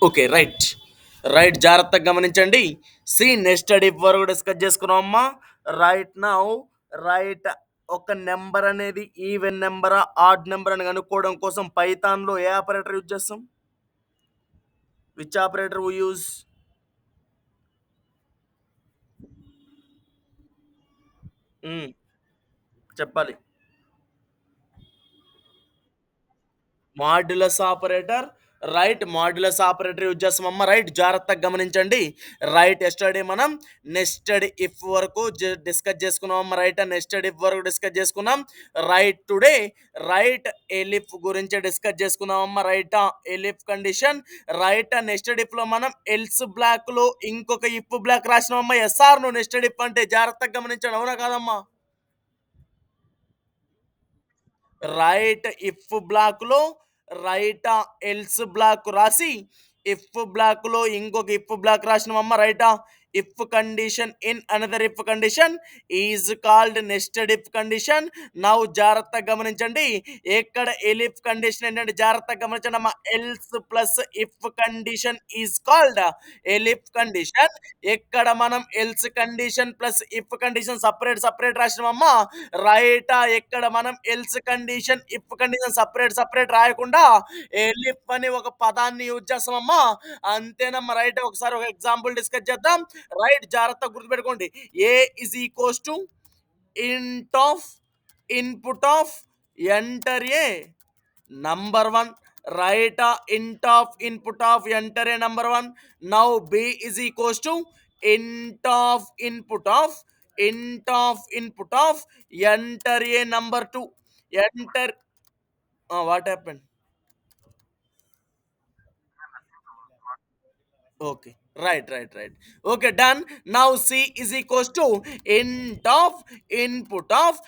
Okay. Right. Right. జాగ్రత్తగా గమనించండి. Next if వరకు డిస్కస్ చేసుకున్నామమ్మా. రైట్ నౌ రైట్ ఒక నంబర్ అనేది ఈవెన్ నంబరా, ఆడ్ నంబర్ అని కనుక్కోవడం కోసం పైథాన్‌లో ఏ ఆపరేటర్ యూజ్ చేస్తాం? Which operator we use? Hmm. చెప్పాలి. Modulus operator. Right. Modulus operator use చేస్తామమ్మ. రైట్. జాగ్రత్తగా గమనించండి. రైట్. యెస్టర్‌డే మనం నెస్టెడ్ ఇఫ్ వరకు డిస్కస్ చేసుకున్నామమ్మ. రైట్. నెస్టెడ్ ఇఫ్ వరకు డిస్కస్ చేసుకున్నాం. రైట్. టుడే రైట్ ఎలిఫ్ గురించి డిస్కస్ చేసుకుందామమ్మ. రైటా ఎలిఫ్ కండిషన్. రైట్. నెస్టెడ్ ఇఫ్‌లో మనం ఎల్స్ బ్లాక్‌లో ఇంకొక ఇఫ్ బ్లాక్ రాసినామమ్మ. Yes or no nested if అంటే జాగ్రత్తగా గమనించండి. అవునా కాదమ్మా? రైట్ ఇఫ్ బ్లాక్‌లో రైటా ఎల్స్ బ్లాక్ రాసి, ఇఫ్ బ్లాక్‌లో ఇంకొక ఇఫ్ బ్లాక్ రాసినామమ్మ. రైటా? If condition in another if condition is called nested if condition. Now జాగ్రత్తగా గమనించండి. ఇక్కడ ఎలిఫ్ కండిషన్ ఏంటంటే జాగ్రత్తగా గమనించండమ్మా. Else plus if condition is called elif condition. ఇక్కడ మనం else condition plus if condition separate separate రాసినామమ్మా. రైటా? ఇక్కడ మనం else condition, if condition separate separate రాయకుండా ఎలిఫ్ అని ఒక పదాన్ని యూజ్ చేస్తామమ్మా. అంతేనమ్మా. రైట్. ఒకసారి ఒక ఎగ్జాంపుల్ డిస్కస్ చేద్దాం. రైట్. జాగ్రత్తగా గుర్తుపెట్టుకోండి. A is equals to int of input of enter a number 1. Right. Int of input of enter a number 1. Now b is equals to int of input of input of enter a number 2. Enter what happened? Okay. Right. Right. Right. Okay. Done. Now c is equals to int of input of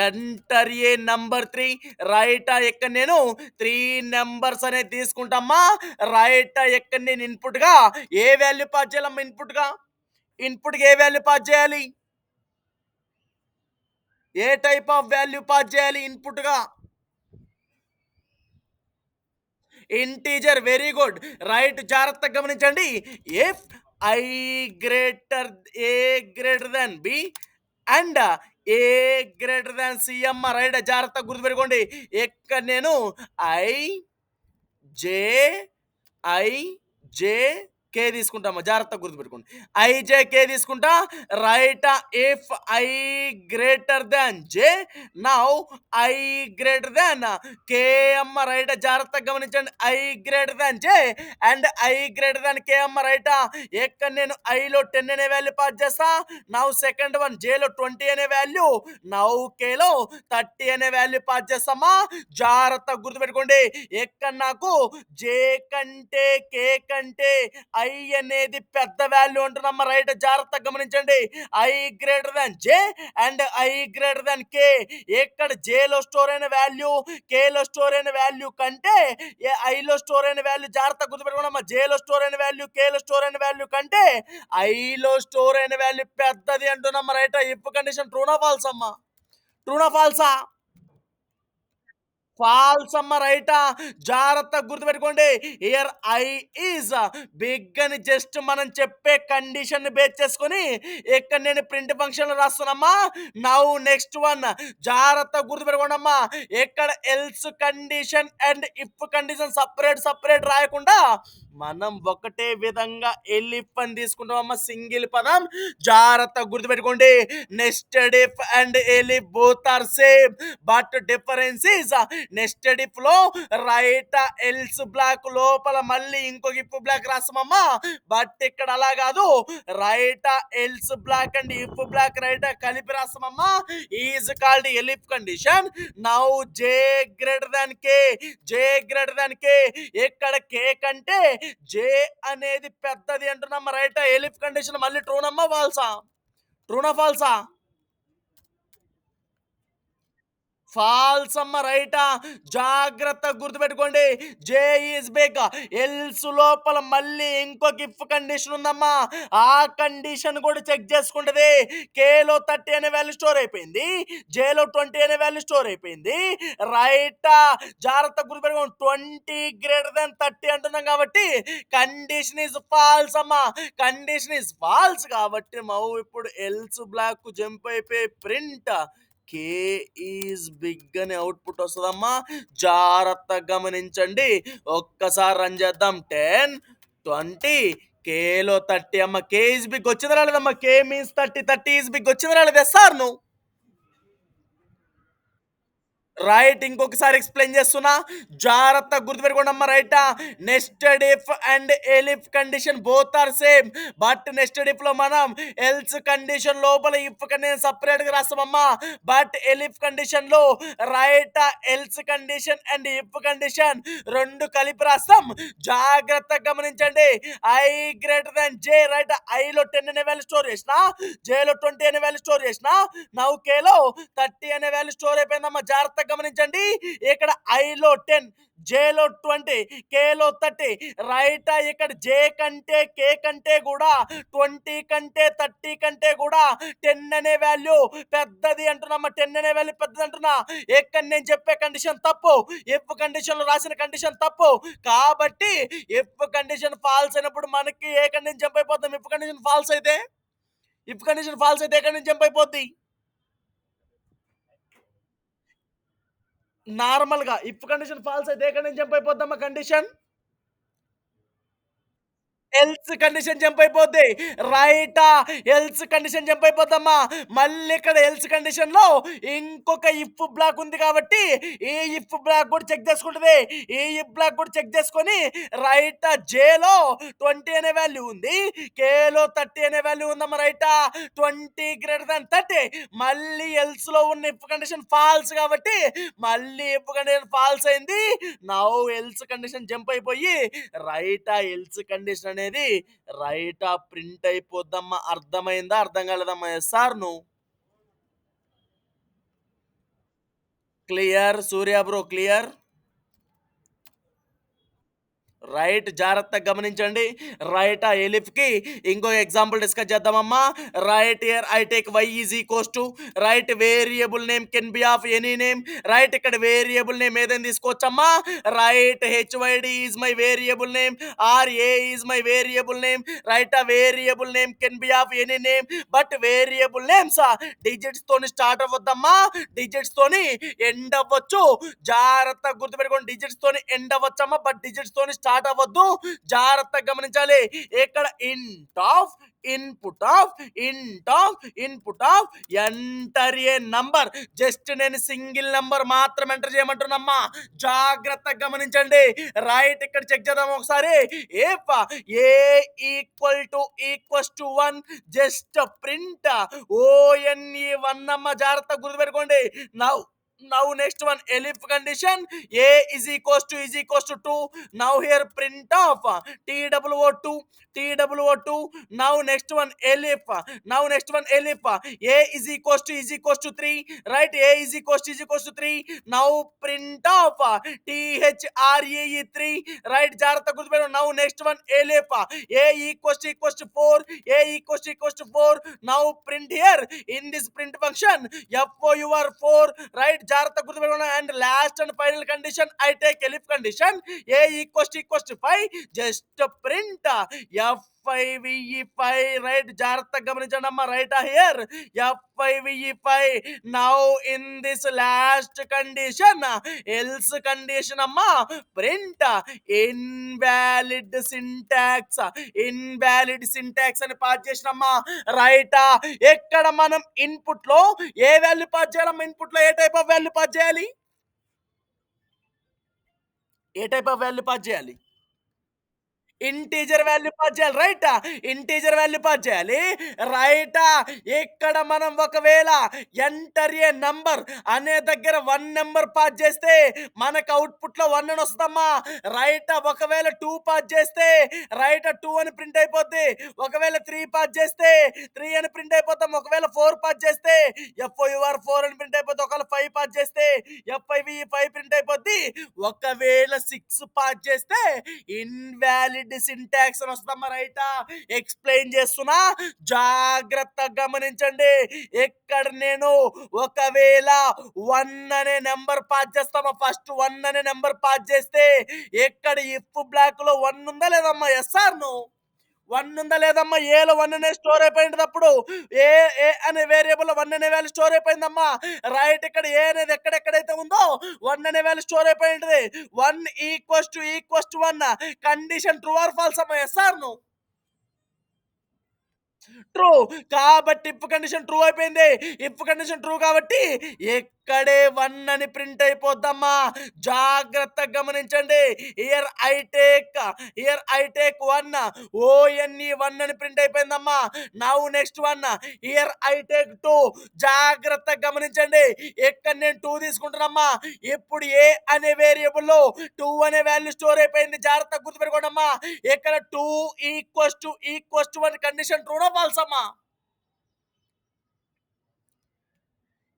enter a number 3. రైటా? ఇక్కడ నేను 3 numbers అనేది తీసుకుంటామా. రైటా? ఇక్కడ నేను ఇన్పుట్‌గా ఏ value pass చేయాలమ్మా ఇన్పుట్‌గా? ఇన్పుట్‌గా ఏ వాల్యూ పాస్ చేయాలి? ఏ టైప్ ఆఫ్ వాల్యూ పాస్ చేయాలి ఇన్పుట్‌గా? ఇంటీజర్. Very good. రైట్. జాగ్రత్తగా గమనించండి. If I greater a greater than b and a greater than c అమ్మ. రైట్. జాగ్రత్తగా గుర్తుపెట్టుకోండి. ఇక్కడ నేను ఐ జే ఐ జే కే తీసుకుంటామా. జాగ్రత్తగా గుర్తుపెట్టుకోండి. ఐజే కే తీసుకుంటా. Right. If I greater than j now i greater than k అమ్మ. రైట్. జాగ్రత్తగా గమనించండి. I greater than j and i greater than k అమ్మ. రైట్. ఇక్కడ నేను ఐలో 10 అనే వాల్యూ పాస్ చేస్తా. నౌ సెకండ్ వన్ జేలో 20 అనే వాల్యూ, నౌ కేలో 30 అనే వాల్యూ పాస్ చేస్తామా. జాగ్రత్తగా గుర్తుపెట్టుకోండి. ఇక్కడ నాకు జే కంటే కే కంటే ఐ అనేది పెద్ద వాల్యూ ఉంటుందమ్మా. రైట్. జాగ్రత్తగా గమనించండి. I greater than j and i greater than k. ఇక్కడ జేలో స్టోర్ అయిన వాల్యూ కేలో స్టోర్ అయిన వాల్యూ కంటే ఐలో స్టోర్ అయిన వాల్యూ జాగ్రత్తగా గుర్తుపెట్టుకోండి. జేలో స్టోర్ అయిన వాల్యూ కేలో స్టోర్ అయిన వాల్యూ కంటే ఐలో స్టోర్ అయిన వాల్యూ పెద్దది అంటున్నామ్మా. రైట్. ఇఫ్ కండిషన్ ట్రూనా ఫాల్స్ అమ్మా? ట్రూనా ఫాల్సా? ఫాల్స్ అమ్మ. రైటా? జాగ్రత్తగా గుర్తుపెట్టుకోండి. హియర్ ఐ ఈజ్ బిగ్ అని జస్ట్ మనం చెప్పే కండిషన్ బేస్ చేసుకొని ఇక్కడ నేను ప్రింట్ ఫంక్షన్ లో రాస్తున్నామ్మా. నౌ నెక్స్ట్ వన్ జాగ్రత్తగా గుర్తుపెట్టుకోండి అమ్మా. ఇక్కడ else condition and if condition separate separate రాయకుండా మనం ఒకటే విధంగా ఎలిఫ్ అని తీసుకుంటామమ్మా. సింగిల్ పదం. జాగ్రత్తగా గుర్తుపెట్టుకోండి. Nested if and elif both are same but difference is nested if లో రైట్ ఎల్స్ బ్లాక్ లోపల మళ్ళీ ఇంకొక ఇఫ్ బ్లాక్ రాస్తామమ్మా. బట్ ఇక్కడ అలా కాదు. Right else block and if block right కలిపి రాస్తామమ్మా. Is called elif condition. Now j greater than k. J greater than k. ఇక్కడ కే కంటే జే అనేది పెద్దది అంటున్నామ్మా. రైట్. ఎలిఫ్ కండిషన్ మళ్ళీ ట్రూనమ్మా ఫాల్సా? ట్రూనా ఫాల్సా? ఫాల్స్ అమ్మ రైటా? జాగ్రత్తగా గుర్తుపెట్టుకోండి. జే ఈజ్ బిగ్. ఎల్స్ లోపల మళ్ళీ ఇంకొక ఇఫ్ కండిషన్ ఉందమ్మా. ఆ కండిషన్ కూడా చెక్ చేసుకుంటది. కేలో 30 అనే వాల్యూ స్టోర్ అయిపోయింది. జేలో 20 అనే వాల్యూ స్టోర్ అయిపోయింది. రైటా? జాగ్రత్తగా గుర్తుపెట్టుకోండి. 20 గ్రేటర్ దాన్ 30 అంటున్నాం కాబట్టి కండిషన్ ఈజ్ ఫాల్స్ అమ్మా. కండిషన్ ఈజ్ ఫాల్స్ కాబట్టి ఇప్పుడు ఎల్స్ బ్లాక్ జంప్ అయిపోయి ప్రింట్ కే ఈజ్ బిగ్ అని అవుట్పుట్ వస్తుందమ్మా. జాగ్రత్తగా గమనించండి. ఒక్కసారి రన్ చేద్దాం. 10, 20, కేలో 30 అమ్మ. కే ఈజ్ బిగ్ వచ్చింది రాలేదమ్మా? కే మీన్స్ 30, 30 ఈజ్ బిగ్ వచ్చింది రాలేదు? సార్ నువ్వు రైట్. ఇంకొకసారి ఎక్స్ప్లెయిన్ చేస్తున్నా, జాగ్రత్తగా గుర్తుపెట్టుకోండి అమ్మ. రైటా? Nested if and elif condition both are same. But nested if లో మనం ఎల్స్ కండిషన్ లోపల ఇఫ్ కండిషన్ సపరేట్ గా రాస్తామమ్మా. బట్ ఎలిఫ్ కండిషన్ లో రైటా else condition and if condition రెండు కలిపి రాస్తాం. జాగ్రత్తగా గమనించండి. I greater than j. Right? I లో 10 అనే వాల్యూ స్టోర్ చేసిన, జే లో 20 అనే వాల్యూ స్టోర్ చేసిన, నౌ కే లో 30 అనే వాల్యూ స్టోర్ అయిపోయిందమ్మా. జాగ్రత్తగా గమనించండి. ఇక్కడ ఐలో 10, జేలో 20, కేలో 30. రైట్? ఇక్కడ జే కంటే కే కంటే కూడా 20 కంటే 30 కంటే కూడా 10 అనే వాల్యూ పెద్దది అంటున్నామ్మా. 10 అనే వాల్యూ పెద్దది అంటున్నా. ఇక్కడ నేను చెప్పే కండిషన్ తప్పు. ఇఫ్ కండిషన్ లో రాసిన కండిషన్ తప్పు. కాబట్టి ఇఫ్ కండిషన్ ఫాల్స్ అయినప్పుడు మనకి ఏ కండిషన్ జంప్ అయిపోతాం? ఇఫ్ కండిషన్ ఫాల్స్ అయితే, ఇఫ్ కండిషన్ ఫాల్స్ అయితే ఏ కండిషన్ జంప్ అయిపోద్ది? నార్మల్‌గా ఇఫ్ కండిషన్ ఫాల్స్ అయితే ఎక్కడి నుంచి జంప్ అయిపోద్దమ్మా కండిషన్? ఎల్స్ కండిషన్ జంప్ అయిపోద్ది. రైటా? ఎల్స్ కండిషన్ జంప్ అయిపోద్దమ్మా. మళ్ళీ ఇక్కడ ఎల్స్ కండిషన్ లో ఇంకొక ఇఫ్ బ్లాక్ ఉంది కాబట్టి ఈ ఇఫ్ బ్లాక్ కూడా చెక్ చేసుకుంటది. ఈ ఇఫ్ బ్లాక్ కూడా చెక్ చేసుకొని రైటా జేలో 20 అనే వాల్యూ ఉంది, కేలో 30 అనే వాల్యూ ఉందమ్మా. రైటా? 20 గ్రేటర్ దాన్ 30. మళ్ళీ ఎల్స్ లో ఉన్న ఇఫ్ కండిషన్ ఫాల్స్ కాబట్టి మళ్ళీ ఇఫ్ కండిషన్ ఫాల్స్ అయింది. నౌ ఎల్స్ కండిషన్ జంప్ అయిపోయి రైటా ఎల్స్ కండిషన్ అనేది రైటా ప్రింట్ అయిపోద్దమ్మా. అర్థమైందా? అర్థం కాలేదమ్మా? సార్ నువ్వు clear? Surya bro clear? Right. జాగ్రత్తగా గమనించండి. రైట్. ఆ ఎలిఫ్కి ఇంకో ఎగ్జాంపుల్ డిస్కస్ చేద్దామమ్మా. Right here I take y is equals to right variable name can be of any name. Right? ఇక్కడ వేరియబుల్ నేమ్ ఏదైనా తీసుకోవచ్చమ్మా. Right? Hyd is my variable name or a is my variable name. Right? ఆ variable name can be of any name. But variable names digits తోని start అవ్వద్దమ్మా. Digits తోని end అవ్వచ్చు. జాగ్రత్తగా గుర్తుపెట్టుకోండి. Digits తోని ఎండ్ అవ్వచ్చమ్మా. బట్ డిజిట్స్ తోని start అవ్వద్దు. జాగ్రత్తగా గమనించాలి. ఇక్కడ int of input of int of input of enter a number. Just నేను సింగిల్ నంబర్ మాత్రం ఎంటర్ చేయమంటున్నమ్మా. జాగ్రత్తగా గమనించండి. రైట్? ఇక్కడ చెక్ చేద్దాం ఒకసారి. If a equals to 1 just print O N E 1 అమ్మ. జాగ్రత్తగా గుర్తుపెట్టుకోండి. Now next one elif condition a is equals to 2. Now here print of two two. Now next one elif a is equals to 3. Right? A is equals to 3. Now print of tree 3. Right? జాగ్రత్త గుర్తుపెట్టుకో. now next one elif a equals to 4. A equals to 4. now print here in this print function for 4. Right? జాగ్రత్త గుర్తుపెట్టుకోండి. And last and final condition I take elif condition a equals to 5 just print F5 right? జాగ్రత్తగా గమనించండి అమ్మా. Right? Here F5 now in this last condition else condition అమ్మా print invalid syntax అని పాస్ చేసినమ్మా. రైటా? ఎక్కడ మనం ఇన్పుట్ లో ఏ వాల్యూ పాస్ చేయాలమ్మా? ఇన్పుట్ లో ఏ టైప్ ఆఫ్ వాల్యూ పాస్ చేయాలి? ఏ టైప్ ఆఫ్ వాల్యూ పాస్ చేయాలి? ఇంటీజర్ వాల్యూ పాస్ చేయాలి. రైటా? ఇంటీజర్ వాల్యూ పాస్ చేయాలి. రైటా? ఇక్కడ మనం ఒకవేళ ఎంటర్ ఏ నంబర్ అనే దగ్గర 1 నంబర్ పాస్ చేస్తే మనకు అవుట్‌పుట్‌లో 1 అని వస్తదమ్మా. రైటా? ఒకవేళ 2 పాస్ చేస్తే రైటా 2 అని ప్రింట్ అయిపోద్ది. ఒకవేళ 3 పాస్ చేస్తే 3 అని ప్రింట్ అయిపోతాం. ఒకవేళ 4 పాస్ చేస్తే FOUR 4 అని ప్రింట్ అయిపోద్ది. ఒకవేళ 5 పాస్ చేస్తే FIVE 5 ప్రింట్ అయిపోద్ది. ఒకవేళ 6 పాస్ చేస్తే ఇన్వాలిడ్ సింటాక్స్ అని వస్తదమ్మా. రైటా? ఎక్స్‌ప్లెయిన్ చేస్తున్నా జాగ్రత్తగా గమనించండి. ఇక్కడ నేను ఒకవేళ 1 అనే నంబర్ పాస్ చేస్తామా, ఫస్ట్ 1 అనే నంబర్ పాస్ చేస్తే ఇక్కడ ఇఫ్ బ్లాక్‌లో 1 ఉందా లేదమ్మా? Yes or no? 1 ఉందా లేదమ్మా? ఏలో 1 అనే స్టోర్ అయిపోయినప్పుడు ఏ ఏ అనే వేరియబుల్‌లో 1 అనే వాల్యూ స్టోర్ అయిపోయిందమ్మా. రైట్, ఇక్కడ ఏ అనేది ఎక్కడెక్కడైతే ఉందో 1 అనే వాల్యూ స్టోర్ అయిపోయి ఉంటది. 1 equals to 1 condition true or false అమ్మా? Yes or no? ట్రూ. కాబట్టి ఇఫ్ కండిషన్ ట్రూ అయిపోయింది. ఇఫ్ కండిషన్ ట్రూ కాబట్టి ఇక్కడే 1 అని ప్రింట్ అయిపోద్దమ్మా. జాగ్రత్తగా గమనించండి. హియర్ ఐ టేక్ 1 ONE 1 అని ప్రింట్ అయిపోయిందమ్మా. Now next 1 here I take 2. జాగ్రత్తగా గమనించండి. ఇక్కడ నేను 2 తీసుకుంటున్నామ్మా. ఇప్పుడు ఏ అనే వేరియబుల్లో 2 అనే వాల్యూ స్టోర్ అయిపోయింది. జాగ్రత్తగా గుర్తుపెట్టుకోండమ్మా. ఇక్కడ 2 ఈక్వల్స్ టు 1 కండిషన్ ట్రూనా ఫాల్స్ అమ్మా?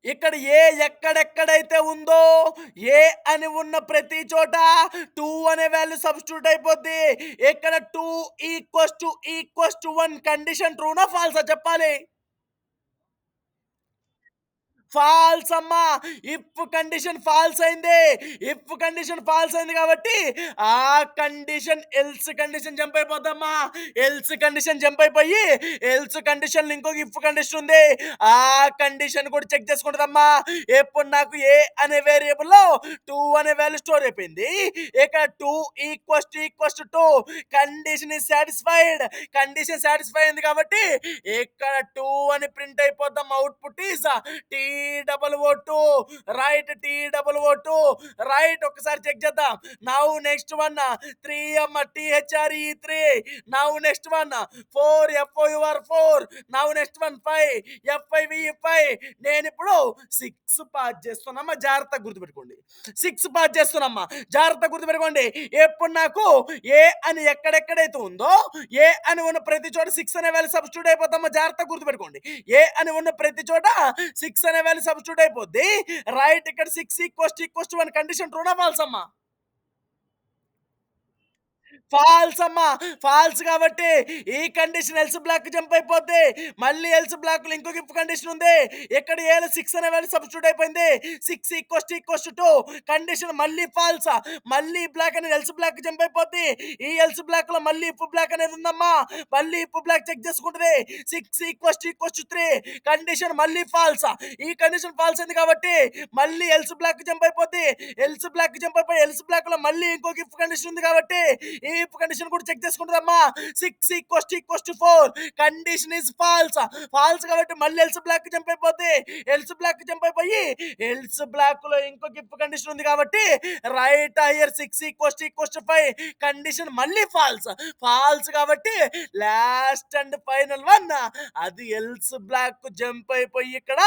ఇక్కడ ఏ ఎక్కడెక్కడైతే ఉందో ఏ అని ఉన్న ప్రతి చోట 2 అనే వాల్యూ సబ్స్టిట్యూట్ అయిపోద్ది. ఇక్కడ 2 ఈక్వల్స్ టు 1 కండిషన్ ట్రూనా ఫాల్సా చెప్పాలి? ఫాల్స్ అమ్మా. ఇఫ్ కండిషన్ ఫాల్స్ అయింది. ఇఫ్ కండిషన్ ఫాల్స్ అయింది కాబట్టి ఆ కండిషన్ ఎల్స్ కండిషన్ జంప్ అయిపోద్దమ్మా. ఎల్స్ కండిషన్ జంప్ అయిపోయి ఎల్స్ కండిషన్ ఇంకొక ఇఫ్ కండిషన్ ఉంది. ఆ కండిషన్ కూడా చెక్ చేసుకుంటుందమ్మా. ఎప్పుడు నాకు ఏ అనే వేరియబుల్లో 2 అనే వాల్యూ స్టోర్ అయిపోయింది. ఇక 2 equals to 2 condition is satisfied. Condition satisfy అయింది కాబట్టి ఇక్కడ 2 అని ప్రింట్ అయిపోద్దాం. Output is TOO2. Right, TOO2. Right, ఒకసారి చెక్ చేద్దాం. నౌ నెక్స్ట్ వన్ 3 అమ్మ, THRE3. Now next one 4 FOUR4. Now next one 5 FIVE5. నేను ఇప్పుడు 6 పాస్ చేస్తున్నామ్మా. జాగ్రత్తగా గుర్తుపెట్టుకోండి. 6 పాస్ చేస్తున్నామ్మా. జాగ్రత్తగా గుర్తుపెట్టుకోండి. ఎప్పుడు నాకు ఏ అని ఎక్కడెక్కడైతే ఉందో ఏ అని ఉన్న ప్రతి చోట 6 అనే వాల్యూ సబ్స్టిట్యూట్ అయిపోతామా. జాగ్రత్తగా గుర్తుపెట్టుకోండి. ఏ అని ఉన్న ప్రతి చోట 6 అనే వాల్యూ సబ్స్టిట్యూట్ అయిపోద్ది. రైట్, ఇక్కడ 6 ఈక్వల్స్ టు 1 కండిషన్ ట్రూనా ఫాల్స్ అమ్మా? ఫాల్స్ అమ్మా. ఫాల్స్ కాబట్టి ఈ కండిషన్ ఎల్స్ బ్లాక్ జంప్ అయిపోద్ది. మళ్ళీ ఎల్స్ బ్లాక్ లో ఇంకొక ఇఫ్ కండిషన్ ఉంది. ఇక్కడ ఏలో 6 అనే వాల్యూ సబ్స్టిట్యూట్ అయిపోయింది. 6 ఈక్వల్స్ టు 2 కండిషన్ మళ్ళీ ఫాల్స్. మళ్ళీ బ్లాక్ అనేది ఎల్స్ బ్లాక్ జంప్ అయిపోద్ది. ఈ ఎల్స్ బ్లాక్ లో మళ్ళీ ఇఫ్ బ్లాక్ అనేది ఉందమ్మా. మళ్ళీ ఇఫ్ బ్లాక్ చెక్ చేసుకుంటది. 6 ఈక్వల్స్ టు 3 కండిషన్ మళ్ళీ ఫాల్స్. ఈ కండిషన్ ఫాల్స్ అయింది కాబట్టి మళ్ళీ ఎల్స్ బ్లాక్ జంప్ అయిపోద్ది. ఎల్స్ బ్లాక్ జంప్ అయిపోయి ఎల్స్ బ్లాక్ లో మళ్ళీ ఇంకొక ఇఫ్ కండిషన్ ఉంది కాబట్టి ఈ ఇఫ్ కండిషన్ కూడా చెక్ చేసుకుంటుందమ్మా. 6 equals to 4 condition is false. False కాబట్టి మళ్ళీ ఎల్స్ బ్లాక్ జంప్ అయిపోద్ది. ఎల్స్ బ్లాక్ జంప్ అయిపోయి ఎల్స్ బ్లాక్ లో ఇంకొక ఇఫ్ కండిషన్ ఉంది కాబట్టి right here 6 equals to 5 condition మళ్ళీ ఫాల్స్. ఫాల్స్ కాబట్టి లాస్ట్ అండ్ ఫైనల్ వన్ అది ఎల్స్ బ్లాక్ జంప్ అయిపోయి ఇక్కడ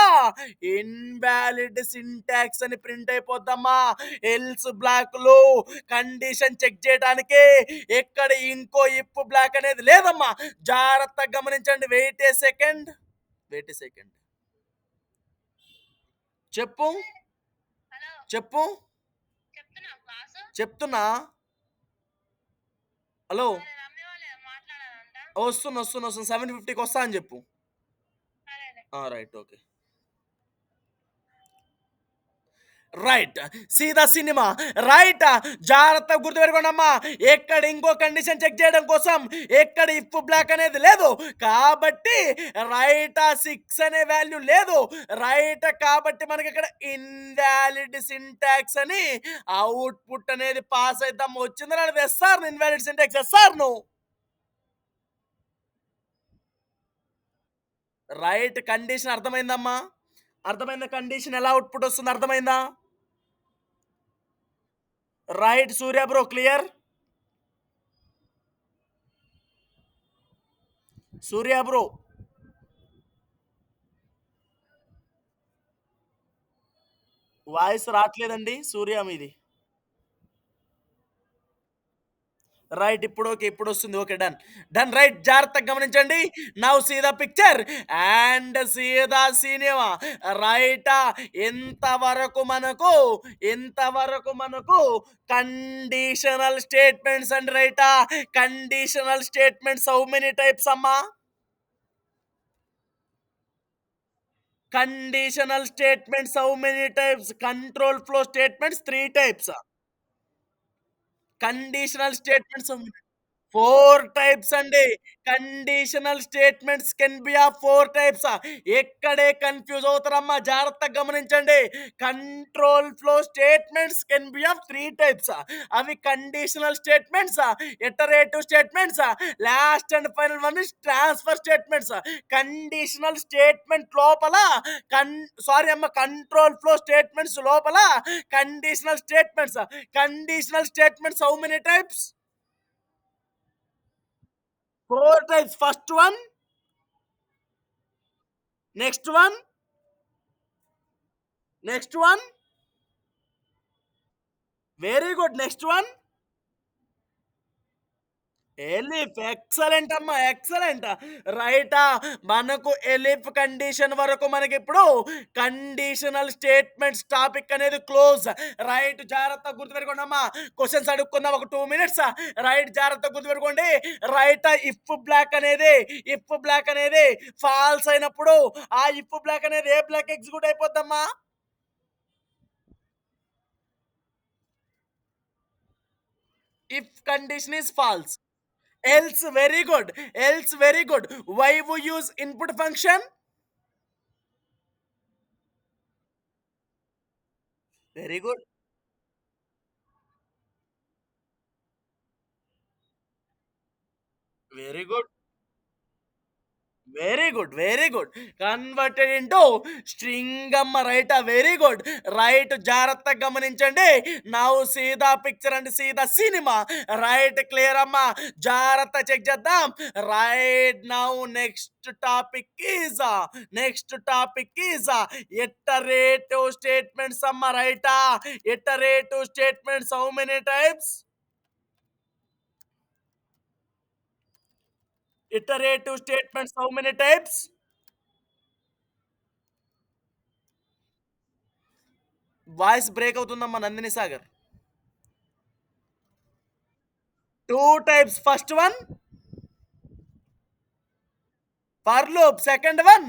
ఇన్వాలిడ్ సింటాక్స్ అని ప్రింట్ అయిపోద్దమ్మా. ఎల్స్ బ్లాక్ లో కండిషన్ చెక్ చేయడానికి ఇక్కడ ఇంకో ఇఫ్ బ్లాక్ అనేది లేదమ్మా. జాగ్రత్తగా గమనించండి. వెయిట్ ఏ సెకండ్. చెప్పు చెప్పు చెప్తున్నా. హలో, వస్తున్నా 7:50కి వస్తా అని చెప్పు. Right, okay. రైట్, సీదా సినిమా. రైట్, జాగ్రత్తగా గుర్తుపెట్టుకోండమ్మా. ఎక్కడ ఇంకో కండిషన్ చెక్ చేయడం కోసం ఎక్కడ ఇఫ్ బ్లాక్ అనేది లేదు కాబట్టి రైట్ 6 అనే వాల్యూ లేదు. రైట్, కాబట్టి మనకి ఇక్కడ ఇన్వాలిడ్ సింటాక్స్ అని అవుట్పుట్ అనేది పాస్ అవుతాం. వచ్చిందని అది ఎస్ఆర్ ఇన్వాలిడ్ సింటాక్స్ ఎస్ఆర్ ను. రైట్, కండిషన్ అర్థమైందమ్మా? అర్థమైందా? కండిషన్ ఎలా అవుట్పుట్ వస్తుంది అర్థమైందా? Right Surya bro, clear. Surya bro. Voice రాట్లేదండి సూర్య మీది. రైట్. ఇప్పుడు ఓకే. ఇప్పుడొస్తుంది. ఓకే. డన్. డన్. రైట్. జాగ్రత్తగా గమనించండి. Now see the picture and see the cinema. రైటా? ఇంతవరకు మనకు కండిషనల్ స్టేట్మెంట్స్ అండ్ రైటా? Conditional statements how many types అమ్మా? Conditional statements how many types? Control flow statements 3 types. Conditional statements 4 types అండి. Conditional statements can be of 4 types. ఎక్కడే confuse అవుతారమ్మా, జాగ్రత్తగా గమనించండి. Control flow statements can be of 3 types. అవి conditional statements, iterative statements, last and final one is transfer statements. Conditional statement లోపల కన్ sorry అమ్మ control flow statements లోపల conditional statements. Conditional statements how many types? 4 types. First one, next one, next one. Very good. Next one. Elif. Excellent అమ్మా. Excellent. రైటా? మనకు elif condition వరకు మనకిప్పుడు conditional statements topic అనేది క్లోజ్. రైట్. జాగ్రత్తగా గుర్తుపెట్టుకోండి అమ్మా. క్వెషన్స్ అడుక్కుందాం ఒక 2 మినిట్స్. రైట్. జాగ్రత్తగా గుర్తుపెట్టుకోండి. రైట్. ఇఫ్ బ్లాక్ అనేది ఫాల్స్ అయినప్పుడు ఆ ఇఫ్ బ్లాక్ అనేది ఏ బ్లాక్ ఎగ్జిక్యూట్ అయిపోద్దమ్మా? If condition is false. Else, very good. Else, very good. Why we use input function? Very good. Very good. Very good. Very good. Converted into string అమ్మ. రైటా? Very good. Right. జాగ్రత్తగా గమనించండి. Now see the picture and see the cinema. Right. Clear అమ్మా. జాగ్రత్త check చేద్దాం. Right. Now next topic is iterative statements అమ్మ. రైటా? ఇటరేటివ్ స్టేట్మెంట్స్ how many types? Iterative statements how many types? Voice break అవుతుందమ్మా Nandini Sagar. 2 types. First one, for loop. Second one,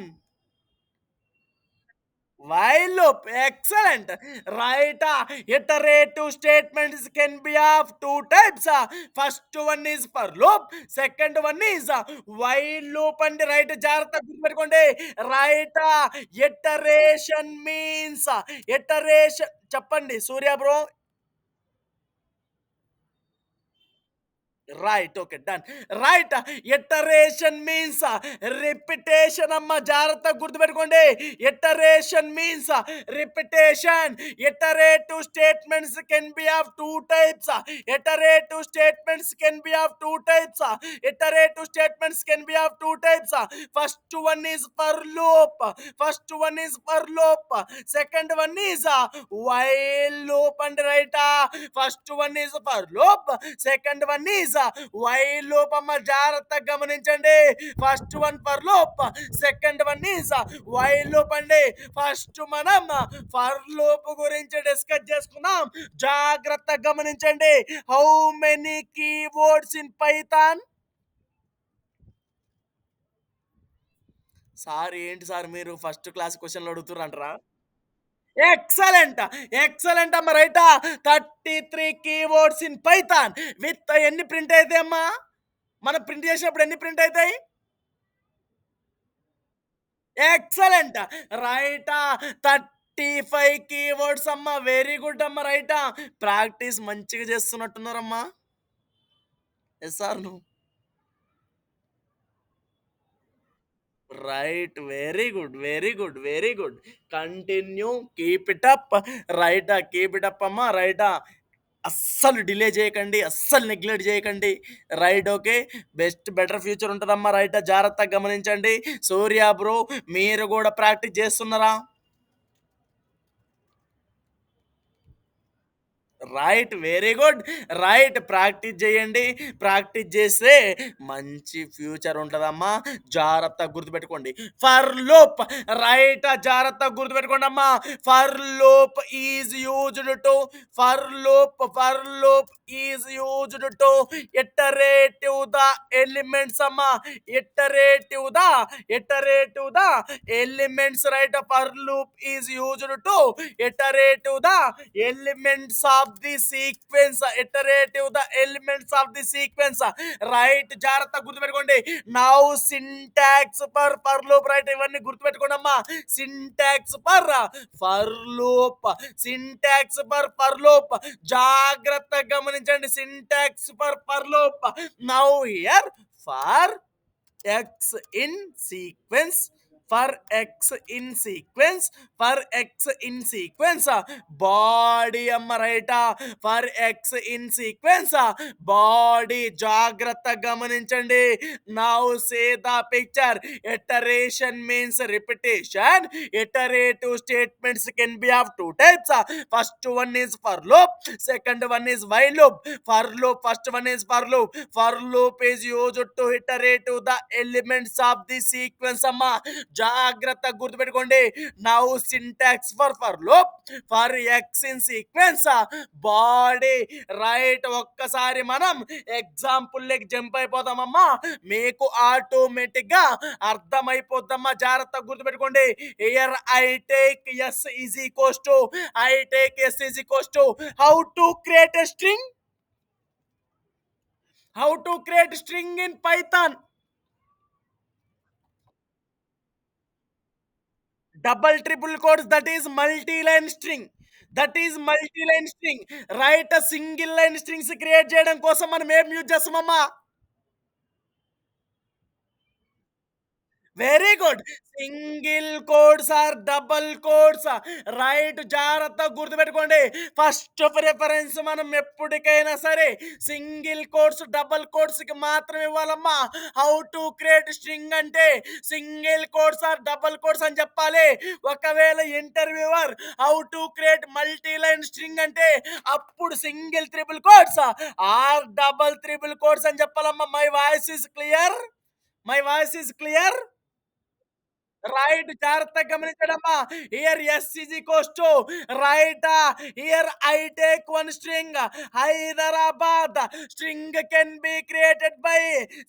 while loop. Excellent. Right. Iterative statements can be of 2 types. First one is for loop. Second one is while loop. And right. జాగ్రత్తగా గుర్తుపెట్టుకోండి. Right. Iteration means iteration చెప్పండి Surya bro. Right. Okay. Done. Right. Iteration means repetition అమ్మ. జాగ్రత్తగా గుర్తుపెట్టుకోండి. Iteration means repetition. Iterative statements can be of 2 types. Iterative statements can be of 2 types. Iterative statements can be of 2 types. First one is for loop. Second one is while loop. And right. First one is for loop. Second one is while loop అమ్మ. జాగ్రత్తగా గమనించండి. First one for loop. Second one is while loop అండి. First మనం for loop గురించి discuss చేసుకుందాం. జాగ్రత్తగా గమనించండి. How many keywords in Python? Sir ఏంటి సార్ మీరు ఫస్ట్ క్లాస్ క్వశ్చన్లు అడుగుతుర్రంటరా? ఎక్సలెంట్. ఎక్సలెంట్ అమ్మ. రైటా? 33 కీవర్డ్స్ ఇన్ పైథాన్ విత్ ఎన్ని ప్రింట్ అయితాయమ్మా? మనం ప్రింట్ చేసినప్పుడు ఎన్ని ప్రింట్ అయితాయి? ఎక్సలెంట్. రైటా? 35 కీవర్డ్స్ అమ్మ. వెరీ గుడ్ అమ్మ. రైటా? ప్రాక్టీస్ మంచిగా చేస్తున్నట్టున్నారమ్మా. ఎస్ సార్ నువ్వు. Right. Very good. Very good. Very good. Continue. Keep it up. రైటా? కీప్ ఇట్ అప్ అమ్మా. రైటా? అస్సలు డిలే చేయకండి. అస్సలు నెగ్లెక్ట్ చేయకండి. Right okay. బెటర్ ఫ్యూచర్ ఉంటదమ్మా. రైట్ జాగ్రత్తగా గమనించండి. సూర్య బ్రో మీరు గూడా ప్రాక్టీస్ చేస్తున్నారా? Right. Very good. Right. Practice చేయండి. ప్రాక్టీస్ చేస్తే మంచి ఫ్యూచర్ ఉంటదమ్మా. జాగ్రత్తగా గుర్తుపెట్టుకోండి. For loop right. జాగ్రత్తగా గుర్తుపెట్టుకోండమ్మా. For loop is used to for loop is used to iterative the elements అమ్మా. Iterative the elements right. For loop is used to iterative the elements of the sequence. Right. జాగ్రత్త గుర్తుపెట్టుకోండి. Now syntax for loop right. ఇవన్నీ గుర్తుపెట్టుకోండి అమ్మా. Syntax for loop జాగ్రత్తగా గమనించండి. Syntax for loop. Now here for x in sequence for x in sequence body అమ్మ రైటా. For x in sequence body జాగ్రత్త గమనించండి. Now say the picture. Iteration means repetition. Iterative statements can be of two types. First one is for loop, second one is while loop. First one is for loop. For loop is used to iterative the elements of the sequence అమ్మా. జాగ్రత్త గుర్తుపెట్టుకోండి. Now syntax for loop for x in sequence body right. ఒక్కసారి మనం example లెక్ jump అయిపోతామమ్మా. మీకు automatic గా అర్థమైపోద్దమ్మా. జాగ్రత్త గుర్తుపెట్టుకోండి. Here I take s is equals to how to create a string. In Python. Double triple quotes, that is multi-line string. Write a single line strings create చేయడం కోసం మనం ఏం యూజ్ చేస్తామమ్మా? Very good. Single quotes or double quotes right. జాగ్రత్త గుర్తుపెట్టుకోండి. First preference మనం ఎప్పటికైనా సరే సింగిల్ కోడ్స్ డబుల్ కోడ్స్ కి మాత్రం ఇవ్వాలమ్మా. హౌ టు క్రియేట్ స్ట్రింగ్ అంటే single quotes or double quotes అని చెప్పాలి. ఒకవేళ interviewer how to create multi line string అంటే అప్పుడు single triple quotes or double triple quotes అని చెప్పాలమ్మా. My voice is clear. Right. జాగ్రత్తగా గమనించడమ్మా. Here s is equals to right. Here I take one string Hyderabad. String can be created by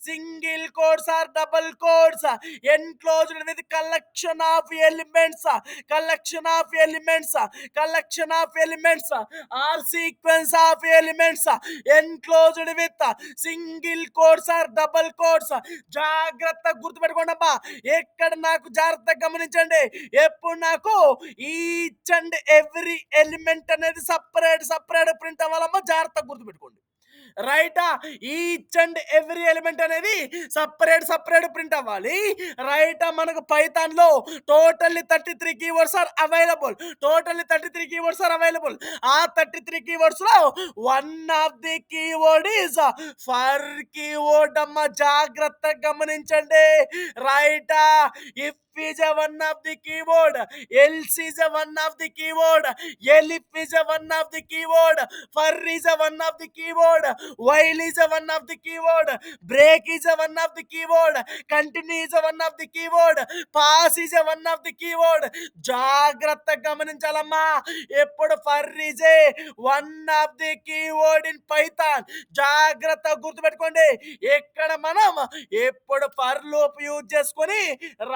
single quotes or double quotes enclosed with collection of elements are sequence of elements enclosed with single quotes or double quotes. జాగ్రత్త గుర్తుపెట్టుకోండి అమ్మా. ఎక్కడ నాకు జాగ్రత్తగా గమనించండి. ఎప్పుడు నాకు each and every element అనేది సపరేట్ ప్రింట్ అవ్వాలమ్మా. జాగ్రత్తగా గుర్తుపెట్టుకోండి. రైటా. ఈచ్ అండ్ ఎవ్రీ ఎలిమెంట్ అనేది సపరేట్ ప్రింట్ అవ్వాలి. రైటా. మనకు పైథాన్ లో టోటల్లీ 33 కీవర్డ్స్ ఆర్ అవైలబుల్. ఆ 33 కీవర్డ్స్ లో one of the keyword is for keyword అమ్మ. జాగ్రత్తగా గమనించండి. రైటా. If is a one of the keyword, else is a one of the keyword, elif is a one of the keyword, for is a one of the keyword, while is a one of the keyword, break is a one of the keyword, continue is a one of the keyword, pass is a one of the keyword. జాగ్రత్త గమనించాలమ్మా. ఎప్పుడు for is a one of the keyword in Python. జాగ్రత్త గుర్తుపెట్టుకోండి. ఇక్కడ మనం ఎప్పుడు for loop use చేసుకొని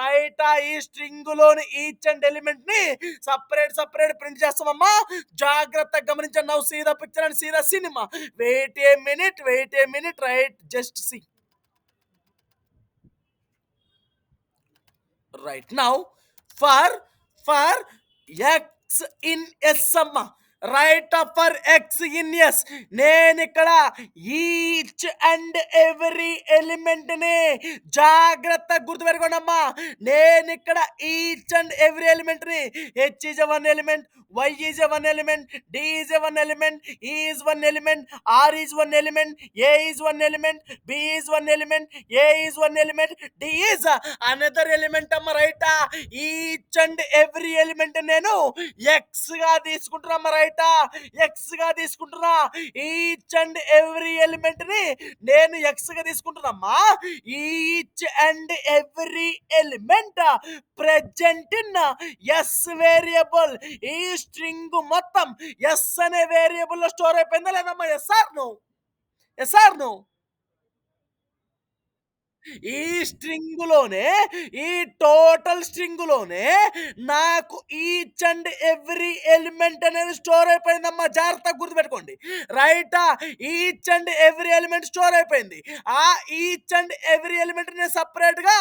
right ఈ స్ట్రింగ్ లోని ఈచ్ అండ్ ఎలిమెంట్ ని సపరేట్ ప్రింట్ చేస్తామమ్మా. జాగ్రత్తగా గమనించండి. Now see the picture and see the cinema. Wait a minute right. Just see. Right. Now for x in s అమ్మా. Right for x in s. నేనిక్కడ each and every ఎలిమెంట్ని జాగ్రత్తగా గుర్తుపెట్టుకోండమ్మా. నేనిక్కడ ఈచ్ అండ్ ఎవ్రీ ఎలిమెంట్ని H is a one element, Y is a one element, D is a one element, E is one element, R is one element, A is one element, B is one element, A is one element, D is another element అమ్మ. రైటా? Each and every element నేను x గా తీసుకుంటున్నా. రైటా? X గా తీసుకుంటున్నా. Each and every element ని నేను ఎక్స్ గా తీసుకుంటున్నామ్మా. Each and every element present in s variable. ఈ స్ట్రింగ్ మొత్తం ఎస్ అనే వేరియబుల్ లో స్టోర్ అయిపోయిందా లేదమ్మా? Yes or no? Yes or no? ఈ స్ట్రింగులోనే, ఈ టోటల్ స్ట్రింగులోనే నాకు ఈచ్ అండ్ ఎవ్రీ ఎలిమెంట్ అనేది స్టోర్ అయిపోయిందమ్మా. జాగ్రత్తగా గుర్తుపెట్టుకోండి. రైటా? Each and every element store అయిపోయింది. ఆ ఈచ్ అండ్ ఎవ్రీ ఎలిమెంట్ నేను సపరేట్ గా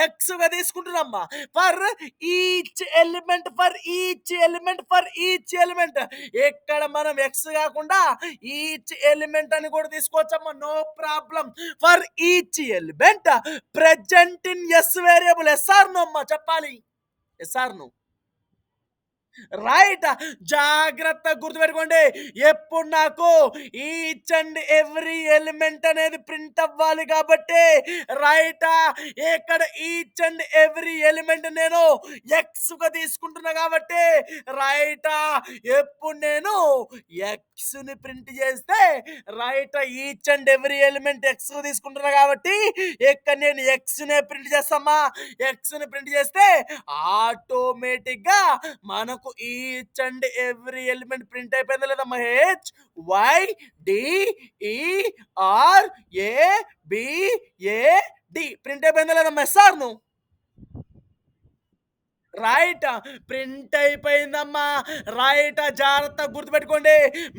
ఎక్స్ గా తీసుకుంటున్నామ్మా. For each element, for each element, for each element. ఇక్కడ మనం ఎక్స్ కాకుండా ఈచ్ ఎలిమెంట్ అని కూడా తీసుకోవచ్చమ్మా. No problem. For each element present in s variable. Yes or no అమ్మా? చెప్పాలి. Yes or no? రైట్. జాగ్రత్త గుర్తుపెట్టుకోండి. ఎప్పుడు నాకు ఈచ్ అండ్ ఎవ్రీ ఎలిమెంట్ అనేది ప్రింట్ అవ్వాలి కాబట్టి రైటా? ఇక్కడ ఈచ్ అండ్ ఎవ్రీ ఎలిమెంట్ నేను ఎక్స్ గా తీసుకుంటున్నా కాబట్టి రైటా? ఎప్పుడు నేను ఎక్స్ ని ప్రింట్ చేస్తే right, each and every element X తీసుకుంటున్నా కాబట్టి ఇక్కడ నేను ఎక్స్ నే ప్రింట్ చేస్తామా. ఎక్స్ ని ప్రింట్ చేస్తే ఆటోమేటిక్ గా మనకు each and every element print అయిపోయిందా లేదా? H Y D E R A B A D print అయిపోయిందా లేదా? ఎస్ఆర్ ను? రైట్. ప్రింట్ అయిపోయిందమ్మా. రైట్. జాగ్రత్త గుర్తుపెట్టుకోండి.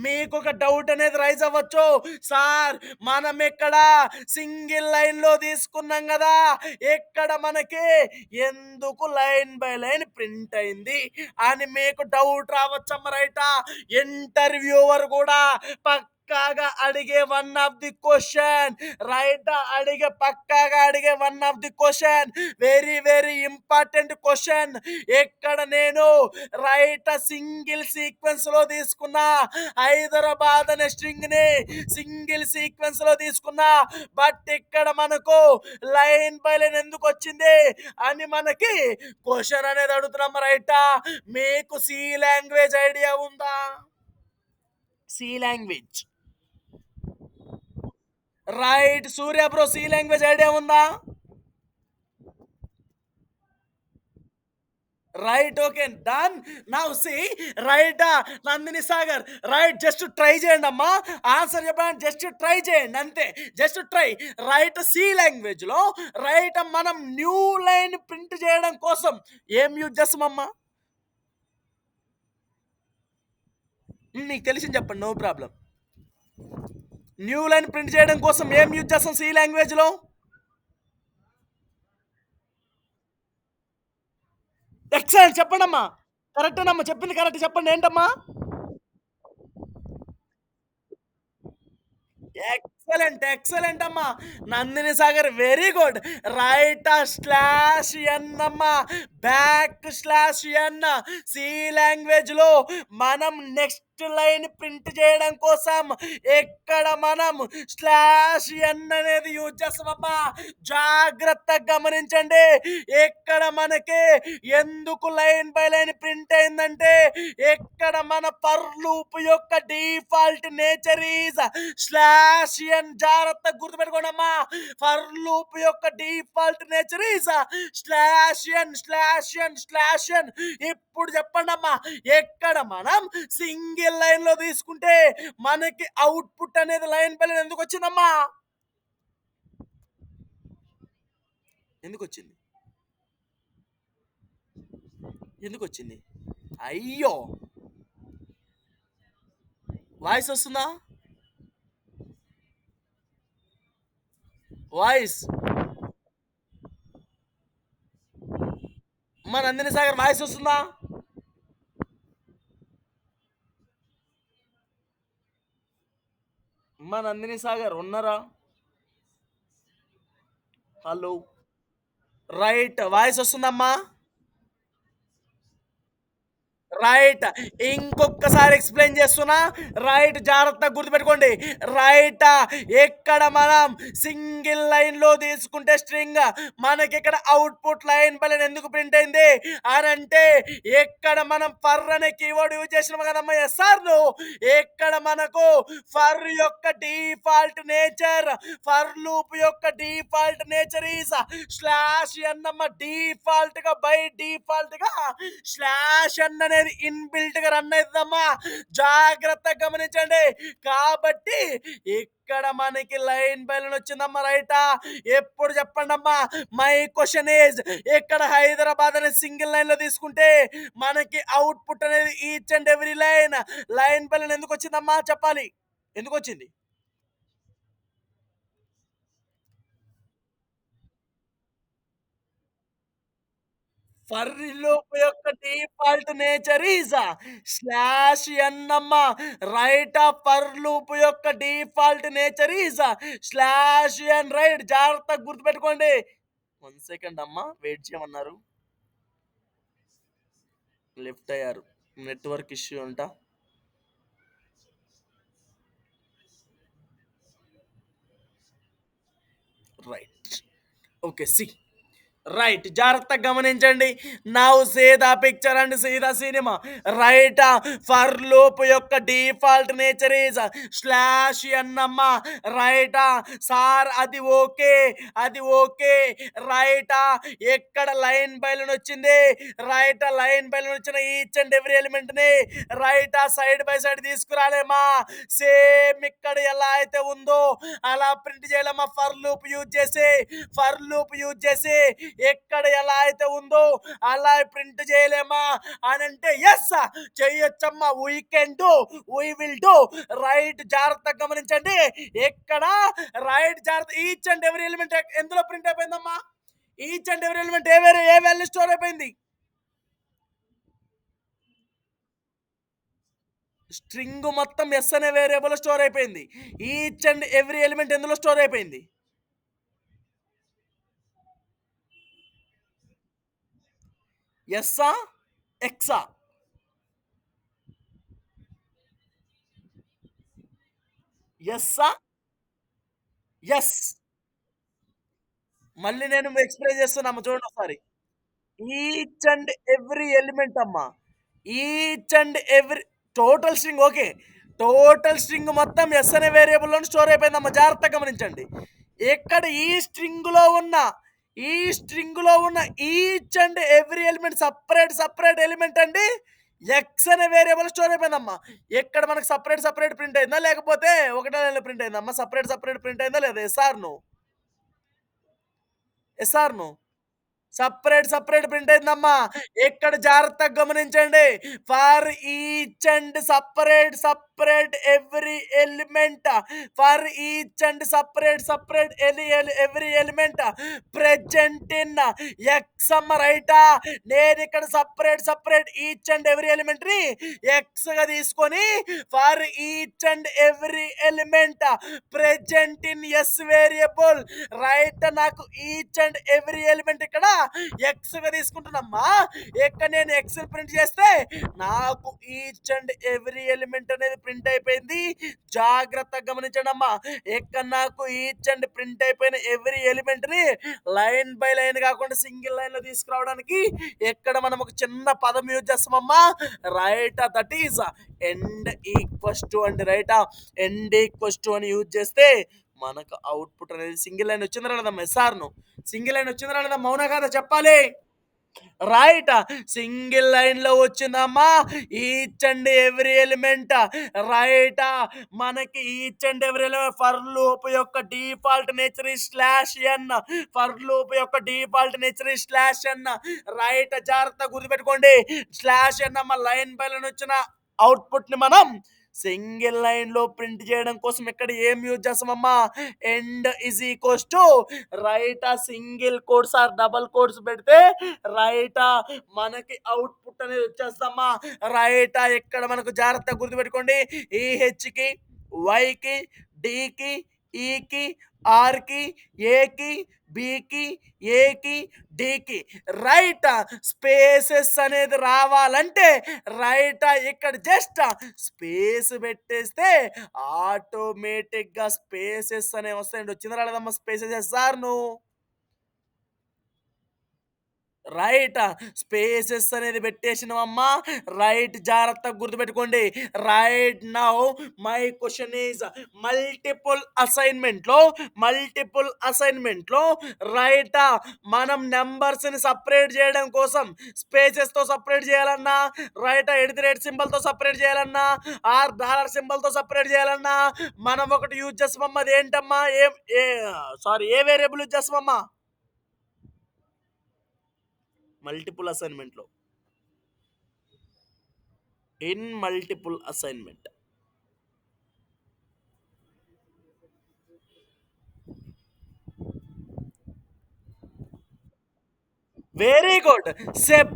మీకు ఒక డౌట్ అనేది రైజ్ అవ్వచ్చు. సార్ మనం ఇక్కడ సింగిల్ లైన్ లో తీసుకున్నాం కదా, ఇక్కడ మనకి ఎందుకు లైన్ బై లైన్ ప్రింట్ అయింది అని మీకు డౌట్ రావచ్చమ్మా. రైటా? ఇంటర్వ్యూవర్ కూడా పక్కాగా అడిగే one of the question. Right. పక్కాగా అడిగే one of the question. Very very important question. ఇక్కడ నేను రైట్ సింగిల్ సీక్వెన్స్ లో తీసుకున్నా. హైదరాబాద్ అనే స్ట్రింగ్ ని సింగిల్ సీక్వెన్స్ లో తీసుకున్నా. బట్ ఇక్కడ మనకు లైన్ బై లైన్ ఎందుకు వచ్చింది అని మనకి క్వశ్చన్ అనేది అడుగుతున్నాం. రైటా? మీకు సి లాంగ్వేజ్ ఐడియా ఉందా? C language. Right. Surya bro, C language idea ఉందా? Right. Okay, done. Now C right. Nandini Sagar right. Just try చేయండి అమ్మా. ఆన్సర్ చెప్పండి. జస్ట్ ట్రై చేయండి అంతే. Just try. Right. C language లో రైట్ మనం న్యూ లైన్ ప్రింట్ చేయడం కోసం ఏం యూజ్ చేస్తామమ్మా? మీకు తెలిసింది చెప్పండి. No problem. New line print చేయడం కోసం ఏం యూజ్ చేస్తాం సి లాంగ్వేజ్ లో? ఎక్సలెంట్. చెప్పండి అమ్మా. కరెక్ట్ అమ్మా. చెప్పింది కరెక్ట్. చెప్పండి ఏంటమ్మా? ఎక్సలెంట్. ఎక్సలెంట్ అమ్మా. Nandini Sagar very good. Right. Slash n అమ్మా. Back slash n. C language లో మనం నెక్స్ట్ లైన్ ప్రింట్ చేయడం కోసం ఎక్కడ మనం స్లాష్ ఎన్ అనేది యూజ్ చేస్తామమ్మా. జాగ్రత్తగా గమనించండి. ఎక్కడ మనకి ఎందుకు లైన్ బై లైన్ ప్రింట్ అయిందంటే ఎక్కడ మన పర్ లూప్ యొక్క default nature is slash n. జాగ్రత్తగా గుర్తుపెట్టుకోండమ్మా. ఫర్ లూప్ యొక్క default nature is slash n, slash n, slash n. ఇప్పుడు చెప్పండి అమ్మా, ఎక్కడ మనం సింగిల్ లైన్ లో తీసుకుంటే మనకి అవుట్పుట్ అనేది లైన్ బై లైన్ ఎందుకు వచ్చిందమ్మా? ఎందుకు వచ్చింది? ఎందుకు వచ్చింది? అయ్యో, వాయిస్ వస్తుందా? వాయిస్ మన నందిని సాగర్ వాయిస్ వస్తుందా? మా నందిని సాగర్ ఉన్నారా? హలో. రైట్. వాయిస్ వస్తుందమ్మా? రైట్. ఇంకొక్కసారి ఎక్స్‌ప్లెయిన్ చేస్తున్నా. రైట్, జాగ్రత్తగా గుర్తుపెట్టుకోండి. రైట్. ఇక్కడ మనం సింగిల్ లైన్‌లో తీసుకుంటే స్ట్రింగ్ మనకిక్కడ అవుట్‌పుట్ లైన్ బై లైన్ ఎందుకు ప్రింట్ అయింది అనంటే, ఇక్కడ మనం ఫర్ అనే కీవర్డ్ యూజ్ చేసినాం కదమ్మా. Yes or no? ఇక్కడ మనకు ఫర్ యొక్క డిఫాల్ట్ నేచర్, ఫర్ లూప్ యొక్క default nature is slash n అమ్మ. డిఫాల్ట్‌గా బై డిఫాల్ట్‌గా స్లాష్ ఎన్ అనేది ఇన్‌బిల్ట్‌గా రన్ అయితదమ్మా. జాగ్రత్తగా గమనించండి. కాబట్టి ఇక్కడ మనకి లైన్ బై లైన్ వచ్చిందమ్మా. రైటా? ఎప్పుడు చెప్పండమ్మా. మై క్వెషన్ ఈజ్, ఇక్కడ హైదరాబాద్ అనేది సింగిల్ లైన్‌లో తీసుకుంటే మనకి అవుట్‌పుట్ అనేది each and every line, line by line ఎందుకు వచ్చిందమ్మా చెప్పాలి. ఎందుకొచ్చింది? ఫర్ లూప్ యొక్క default nature is slash n అమ్మ. రైట్. ఫర్ లూప్ యొక్క default nature is slash n. Right. జాగ్రత్తగా గుర్తుపెట్టుకోండి. 1 సెకండ్ అమ్మా, వెయిట్ చేయమన్నారు. లిఫ్ట్ అయ్యారు. నెట్వర్క్ ఇష్యూ అంట. రైట్. ఓకే. సి. రైట్. జాగ్రత్తగా గమనించండి. Now see the picture and see the cinema. Right. For loop యొక్క default nature is slash n అమ్మ. రైట్. సార్ అది ఓకే, అది ఓకే. రైట్. ఎక్కడ లైన్ బై లైన్ వచ్చింది. రైట్. లైన్ బై లైన్ వచ్చిన each and every element ని right side by side తీసుకురాలేమా. Same ఇక్కడ ఎలా అయితే ఉందో అలా ప్రింట్ చేయాలమ్మా. ఫర్ లూప్ యూజ్ చేసి ఎక్కడ ఎలా అయితే ఉందో అలా ప్రింట్ చేయలేమా అని అంటే ఎస్ చేయొచ్చమ్మా. We can do, we will do. Right. జాగ్రత్తగా గమనించండి. ఎక్కడ రైట్ జాగ్రత్త. ఈచ్ అండ్ ఎవరీ ఎలిమెంట్ ఎందులో ప్రింట్ అయిపోయిందమ్మా. ఈచ్ అండ్ ఎవరీ ఎలిమెంట్ ఏ వాల్యూ స్టోర్ అయిపోయింది. స్ట్రింగ్ మొత్తం ఎస్ అనే వేరియబుల్ స్టోర్ అయిపోయింది. ఈచ్ అండ్ ఎవ్రీ ఎలిమెంట్ ఎందులో స్టోర్ అయిపోయింది. ఎస్సా ఎక్సా? ఎస్సా ఎస్. మళ్ళీ నేను ఎక్స్ప్లెయిన్ చేస్తున్నాము చూడండి ఒకసారి. ఈచ్ అండ్ ఎవ్రీ ఎలిమెంట్ అమ్మా. Each and every total string okay. Total string మొత్తం ఎస్ అనే వేరియబుల్‌లో స్టోర్ అయిపోయిందమ్మా. జాగ్రత్తగా గమనించండి. ఇక్కడ ఈ స్ట్రింగ్‌లో ఉన్న each and every element separate element అండి ఎక్స్ అనే వేరియబుల్ స్టోర్ అయిపోయిందమ్మా. ఇక్కడ మనకు సెపరేట్ ప్రింట్ అయిందా? లేకపోతే ఒకటే లైన్‌లో ప్రింట్ అయిందమ్మా? సెపరేట్ ప్రింట్ అయిందా లేదా? Yes or no? Yes or no? Separate print అయిందమ్మా. ఇక్కడ జాగ్రత్తగా గమనించండి. For each and separate every element, for each and separate every element present in x అమ్మ. రైటా? నేను ఇక్కడ separate each and every element ని ఎక్స్ గా తీసుకొని for each and every element present in s variable. Right. నాకు each and every element ఇక్కడ x గా తీసుకుంటున్నమ్మా. ఇక్కడ నేను ఎక్స్ ప్రింట్ చేస్తే నాకు ఈచ్ అండ్ ఎవ్రీ ఎలిమెంట్ అనేది ప్రింట్ అయిపోయింది. జాగ్రత్తగా గమనించండి అమ్మా. ఇక్కడ నాకు ఈచ్ అండ్ ప్రింట్ అయిపోయిన ఎవ్రీ ఎలిమెంట్ ని లైన్ బై లైన్ కాకుండా సింగిల్ లైన్ లో తీసుకురావడానికి ఇక్కడ మనం ఒక చిన్న పదం యూజ్ చేస్తామమ్మా. Right. That is end equals to అండి. రైట్. ఎండ్ ఈక్వల్స్ టు అని యూజ్ చేస్తే మనకు అవుట్పుట్ అనేది సింగిల్ లైన్ వచ్చిందా లేదమ్మా? ఎస్ఆర్ను సింగిల్ లైన్ వచ్చిందా లేదా? మౌనా కాదా చెప్పాలి. రైట్. సింగిల్ లైన్ లో వచ్చిందమ్మా. Each and every element right. మనకి each and every element for loop యొక్క డిఫాల్ట్ నేచర్ ఈ స్లాష్ ఎన్. ఫర్ లూప్ యొక్క డిఫాల్ట్ నేచర్ ఈ స్లాష్ ఎన్. రైట్. జాగ్రత్త గుర్తుపెట్టుకోండి. స్లాష్ ఎన్ అమ్మ. లైన్ బై లైన్ వచ్చిన అవుట్పుట్ ని మనం సింగిల్ లైన్ లో ప్రింట్ చేయడం కోసం ఇక్కడ ఏం యూజ్ చేస్తామమ్మా. End is equals to right. Single quotes or double quotes పెడితే రైట్ మనకి అవుట్పుట్ అనేది వచ్చేస్తామా. రైట్. ఇక్కడ మనకు జాగ్రత్తగా గుర్తుపెట్టుకోండి. ఈ హెచ్ కి, వైకి, డికి, ఈకి, ఆర్కి, ఏకి, బికి, ఏకి, డికి. రైట్ స్పేసెస్ అనేది రావాలంటే రైట్ ఇక్కడ జస్ట్ స్పేస్ పెట్టేస్తే ఆటోమేటిక్గా స్పేసెస్ అనేవి వస్తాయండి. వచ్చిందా రాలేదమ్మా స్పేసెస్ సార్ నువ్వు? రైట్ స్పేసెస్ అనేది పెట్టేసినవమ్మా. రైట్ జాగ్రత్తగా గుర్తుపెట్టుకోండి. Right now my question is multiple అసైన్మెంట్లో రైట్ మనం నెంబర్స్ ని సపరేట్ చేయడం కోసం స్పేసెస్ తో సపరేట్ చేయాలన్నా, రైట్ ఎడిట్ సింబల్ తో సపరేట్ చేయాలన్నా, ఆర్ డాలర్ సింబల్ తో సపరేట్ చేయాలన్నా మనం ఒకటి యూజ్ చేస్తామమ్మా. అది ఏంటమ్మా? ఏ వేరియబుల్ యూజ్ చేస్తామమ్మా మల్టిపుల్ అసైన్మెంట్లో? In multiple assignment very good. Sep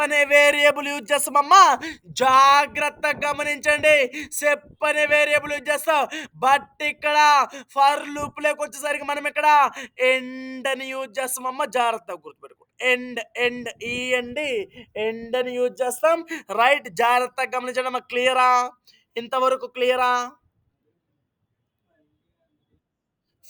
అనే వేరియబుల్ యూజ్ చేస్తామమ్మా. జాగ్రత్తగా గమనించండి. సెప్ అనే వేరియబుల్ యూజ్ చేస్తాం. బట్ ఇక్కడ ఫర్ లూప్ లోకి వచ్చేసరికి మనం ఇక్కడ ఎండ్ అని యూజ్ చేస్తామమ్మా. జాగ్రత్తగా గుర్తుపెట్టుకోండి. ఎండ్ ఎండ్ అని యూజ్ చేస్తాం. రైట్ జాగ్రత్తగా గమనించండి అమ్మా. క్లియరా? ఇంతవరకు క్లియరా?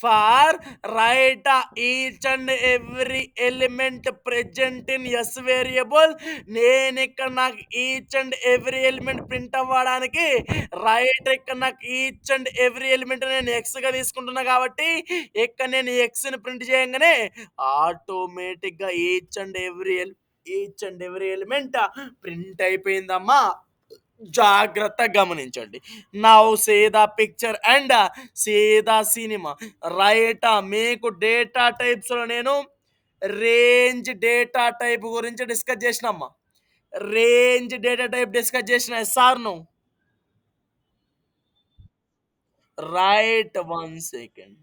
For right each and every element present in s variable. నేను ఇక్కడ నాకు each and every element print అవ్వడానికి రైట్ ఇక్కడ నాకు ఈచ్ అండ్ ఎవ్రీ ఎలిమెంట్ నేను ఎక్స్గా తీసుకుంటున్నా కాబట్టి ఇక్కడ నేను ఎక్స్ని ప్రింట్ చేయగానే ఆటోమేటిక్గా each and every element print అయిపోయిందమ్మా. జాగ్రత్తగా గమనించండి. Now say the picture and say the cinema. Right మీకు డేటా టైప్స్లో నేను రేంజ్ డేటా టైప్ గురించి డిస్కస్ చేసినమ్మా. రేంజ్ డేటా టైప్ డిస్కస్ చేసిన సార్ను. Right 1 second.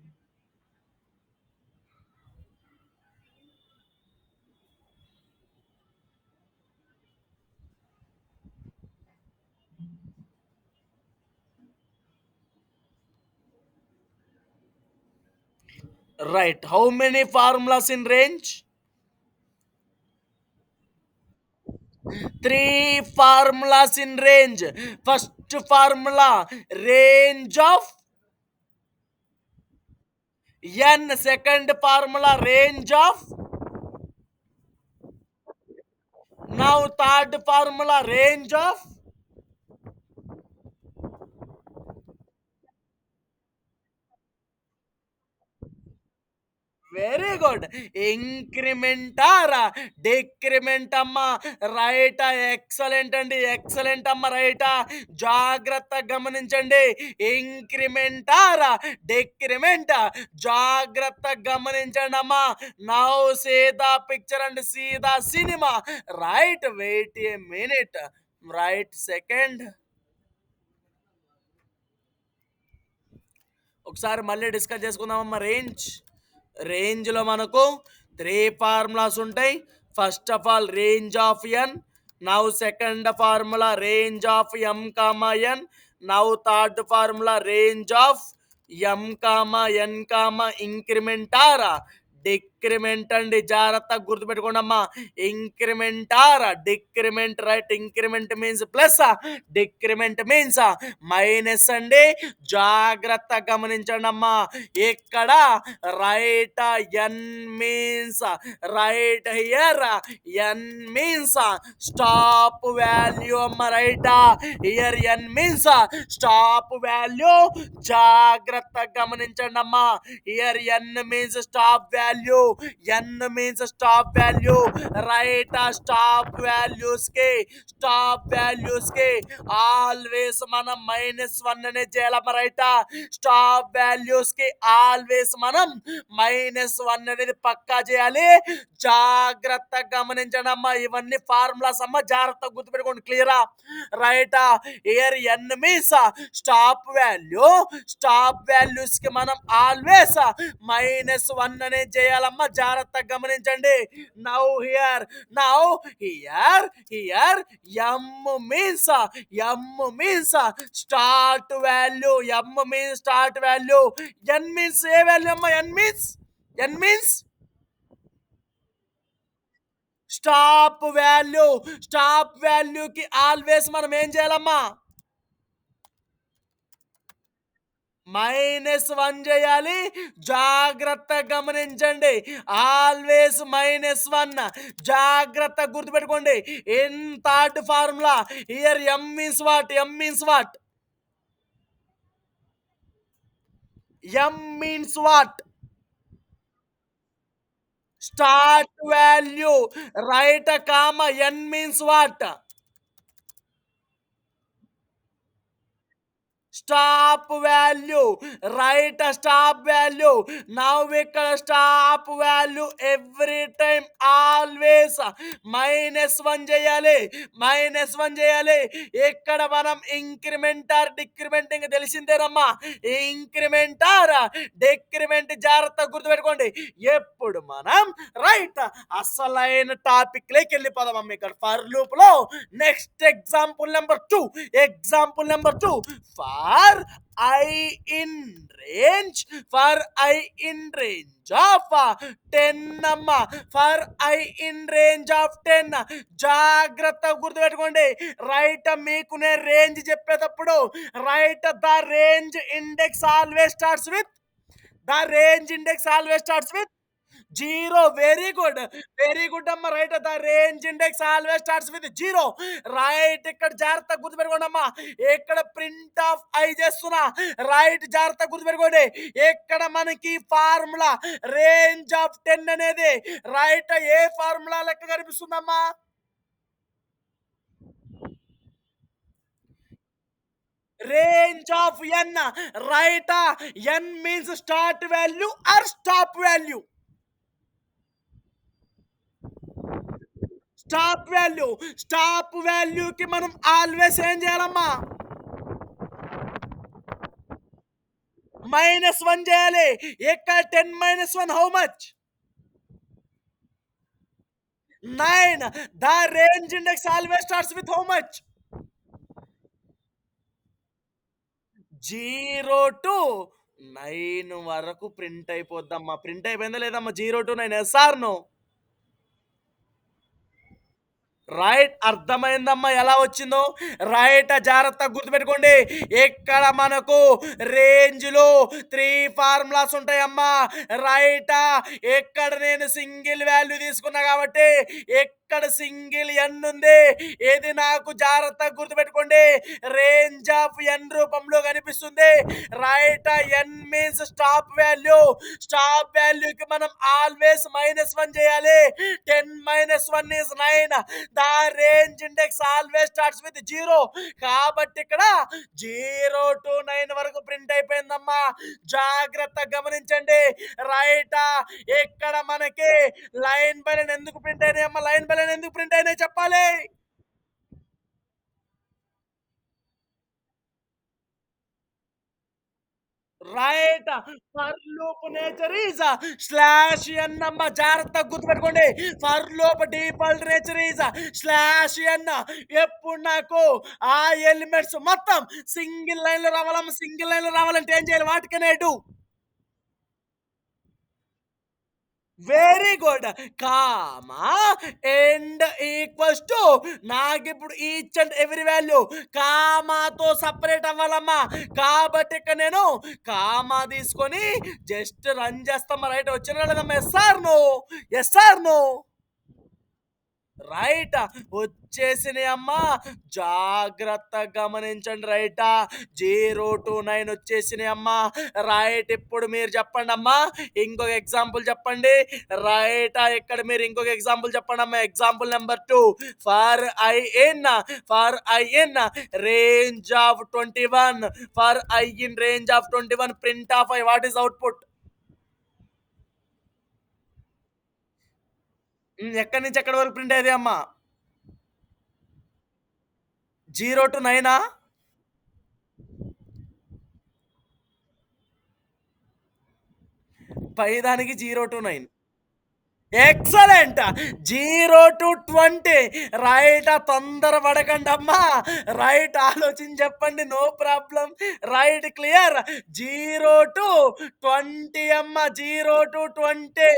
Right how many formulas in range? 3 formulas in range. First formula range of n. Second formula range of. Now third formula range of. Very good. Increment or decrement అమ్మా. Right excellent అండి. Excellent అమ్మ. Right జాగ్రత్త గమనించండి. Increment or decrement జాగ్రత్త గమనించండి అమ్మా. Now see the picture and see the cinema. Right wait a minute. Right second. ఒకసారి మళ్ళీ డిస్కస్ చేసుకుందామమ్మా. రేంజ్లో మనకు 3 ఫార్ములాస్ ఉంటాయి. First of all range of n. Now second formula range of m comma n. Now third formula range of m comma n comma increment or decrement అండి. జాగ్రత్తగా గుర్తుపెట్టుకోండి అమ్మా. Increment or decrement. Right increment means plus, decrement means minus అండి. జాగ్రత్త గమనించండి అమ్మా. ఇక్కడ right n means right here n means stop value అమ్మ. Right here n means stop value. జాగ్రత్త గమనించండి అమ్మా. Here n means stop value. N means stop value. Right stop values కి ఆల్వేస్ మనం -1 అనే చేయాలమ్మ. రైట్ స్టాప్ వాల్యూస్ కి always మనం -1 అనేది పక్కా చేయాలి. జాగ్రత్తగా గమనించండమ్మా. ఇవన్నీ ఫార్ములాస్ అమ్మ. జాగ్రత్తగా గుర్తుపెట్టుకోండి. క్లియరా? రైటా? Here n means stop value. Stop వాల్యూస్‌కి మనం ఆల్వేస్ -1 అనేది చేయాలమ్మా. జాగ్రత్తగా గమనించండి. Now here now here m means start value. M means start value. N means ఏ వాల్యూ అమ్మా? N means stop value. Stop వాల్యూకి ఆల్వేస్ మనం ఏం చేయాలమ్మా? -1 చేయాలి. జాగ్రత్తగా గమనించండి. ఆల్వేస్ -1. జాగ్రత్తగా గుర్తుపెట్టుకోండి. In third formula here m means what? M means what? Start value. Right comma. N means what? Stop value. Right stop value. Now ఇక్కడ stop value every time always -1 చేయాలి. -1 చేయాలి. ఇక్కడ మనం ఇంక్రిమెంట్ ఆర్ డిక్రిమెంట్ ఇంక తెలిసిందేనమ్మా. Increment or decrement జాగ్రత్తగా గుర్తుపెట్టుకోండి. ఎప్పుడు మనం రైట్ అసలైన టాపిక్ లోకి వెళ్ళిపోదామమ్మా. ఇక్కడ ఫర్ లూప్ లో next example number 2 for i in range of 10 అమ్మ. For i in range of 10. జాగ్రత్తగా గుర్తుపెట్టుకోండి. రైట్ మీకు నేను రేంజ్ చెప్పేటప్పుడు right the range index always starts with 0. Very good అమ్మ. Right the range index always starts with 0. Right ఇక్కడ జాగ్రత్తగా గుర్తుపెట్టుకోండి అమ్మా. ఇక్కడ ప్రింట్ ఆఫ్ ఐ చేస్తున్నా. రైట్ జాగ్రత్తగా గుర్తుపెట్టుకోండి. ఇక్కడ మనకి ఫార్ములా రేంజ్ ఆఫ్ 10 అనేది రైట్ ఏ ఫార్ములా లెక్క కనిపిస్తుందమ్మా? Range of n. Right. N means start value or stop value? Stop వాల్యూకి మనం ఆల్వేస్ ఏం చేయాలమ్మా? -1 చేయాలి. ఇక్కడ 10 - 1 how much? 9. The range index always starts with how much? 0 to 9 వరకు ప్రింట్ అయిపోద్దమ్మా. ప్రింట్ అయిపోయిందా లేదమ్మా? 0 to 9 yes or no? Right. అర్థమైందమ్మా ఎలా వచ్చిందో? రైట్ జాగ్రత్తగా గుర్తుపెట్టుకోండి. ఇక్కడ మనకు రేంజ్ లో 3 ఫార్ములాస్ ఉంటాయమ్మా. రైట్. ఇక్కడ నేను సింగిల్ వాల్యూ తీసుకున్నా కాబట్టి ఇక్కడ సింగిల్ ఎన్ ఉంది. ఇది నాకు జాగ్రత్తగా గుర్తుపెట్టుకోండి రేంజ్ ఆఫ్ ఎన్ రూపంలో కనిపిస్తుంది. Right. N means stop value. Stop వాల్యూకి మనం ఆల్వేస్ -1 చేయాలి. 10 - 1 is 9. The range index always starts with 0. కాబట్టి ఇక్కడ 0 to 9 వరకు ప్రింట్ అయిపోయిందమ్మా. జాగ్రత్తగా గమనించండి. రైట్. ఇక్కడ మనకి లైన్ బై లైన్ ఎందుకు ప్రింట్ అయినాయి అమ్మా? లైన్ బై లైన్ ఎందుకు ప్రింట్ అయినాయి చెప్పాలి? Right. For loop nature is slash n అమ్మ. జాగ్రత్తగా గుర్తుపెట్టుకోండి. For loop default nature is slash n. ఎప్పుడు నాకు ఆ ఎలిమెంట్స్ మొత్తం సింగిల్ లైన్ లో రావాలమ్మ. సింగిల్ లైన్ లో రావాలంటే ఏం చేయాలి? What can I do? Very good. Comma end equals to నాకు ఇప్పుడు ఈచ్ అండ్ ఎవ్రీ వాల్యూ కామాతో సపరేట్ అవ్వాలమ్మా. కాబట్టి ఇక్కడ నేను కామా తీసుకొని జస్ట్ రన్ చేస్తామా. రైట్ వచ్చిన లేదమ్మా? Yes or no? రైట్ వచ్చేసినాయి అమ్మా. జాగ్రత్తగా గమనించండి. రైటా 0 to 9 వచ్చేసినాయి అమ్మా. రైట్. ఇప్పుడు మీరు చెప్పండి అమ్మా. ఇంకొక ఎగ్జాంపుల్ చెప్పండి. రైట్. ఇక్కడ మీరు ఇంకొక ఎగ్జాంపుల్ చెప్పండి అమ్మా. Example number 2 for i in range of 21. For i in range of 21 print of i. What is output? ఎక్కడి నుంచి ఎక్కడి వరకు ప్రింట్ అయ్యేది అమ్మా? 0-9 పైదానికి 0-9. ఎక్సలెంట్. 0-20 రైట్. తొందర పడకండమ్మా. రైట్ ఆలోచించి చెప్పండి. No problem. Right clear. 0-20 అమ్మ. 0-20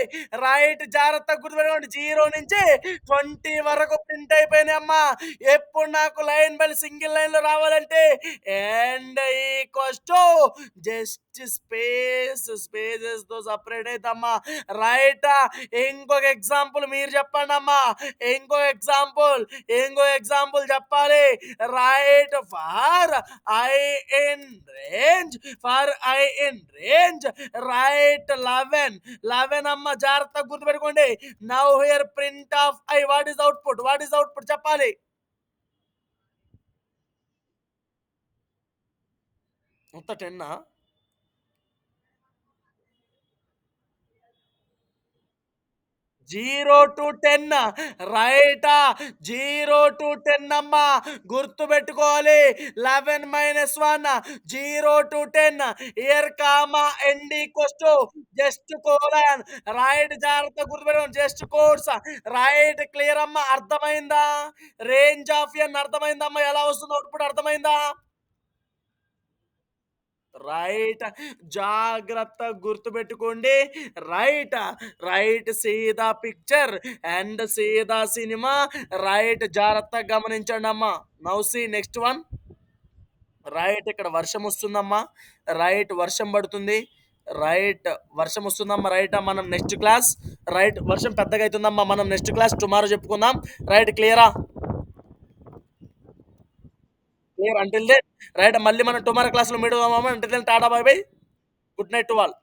రైట్. జాగ్రత్తగా గుర్తుపెట్టుకోండి. 0 నుంచి 20 వరకు ప్రింట్ అయిపోయినాయమ్మా. ఎప్పుడు నాకు లైన్ బై సింగిల్ లైన్‌లో రావాలంటే ఎండ్ ఈక్వల్స్ టు జస్ట్ స్పేసెస్‌తో సెపరేట్ అయిద్దమ్మా. రైట్. ఇంకొక ఎగ్జాంపుల్ మీరు చెప్పండమ్మా. ఇంకో ఎగ్జాంపుల్ చెప్పాలి. Right. For i in range right 11 అమ్మ. జాగ్రత్తగా గుర్తుపెట్టుకోండి. Now here print of i. What is output చెప్పాలి. మొత్తం 10 0-10 రైటా. 0-10 అమ్మా. గుర్తుపెట్టుకోవాలి. 11-1 0-10 here comma end equals to just colon right. జాగ్రత్తగా గుర్తుపెట్టుకోండి. Just course right. క్లియర్ అమ్మా. అర్థమైందా? రేంజ్ ఆఫ్ ఎన్ అర్థమైందమ్మా. ఎలా వస్తుందో అవుట్‌పుట్ అర్థమైందా? రైట్. జాగ్రత్తగా గుర్తుపెట్టుకోండి. Right. Right. See the picture and see the cinema. Right. జాగ్రత్తగా గమనించండమ్మా. Now see next one. Right. ఇక్కడ వర్షం వస్తుందమ్మా. రైట్. వర్షం పడుతుంది. రైట్. వర్షం వస్తుందమ్మా. రైటా. మనం నెక్స్ట్ క్లాస్ రైట్. వర్షం పెద్దగా అయితుందమ్మా. మనం నెక్స్ట్ క్లాస్ టుమారో చెప్పుకుందాం. రైట్. క్లియరా? Clear until then right. మళ్ళీ మనం టుమారో క్లాస్‌లో మీట్ అవుదామమ్మా. Until then tata bye bye. Good night to all.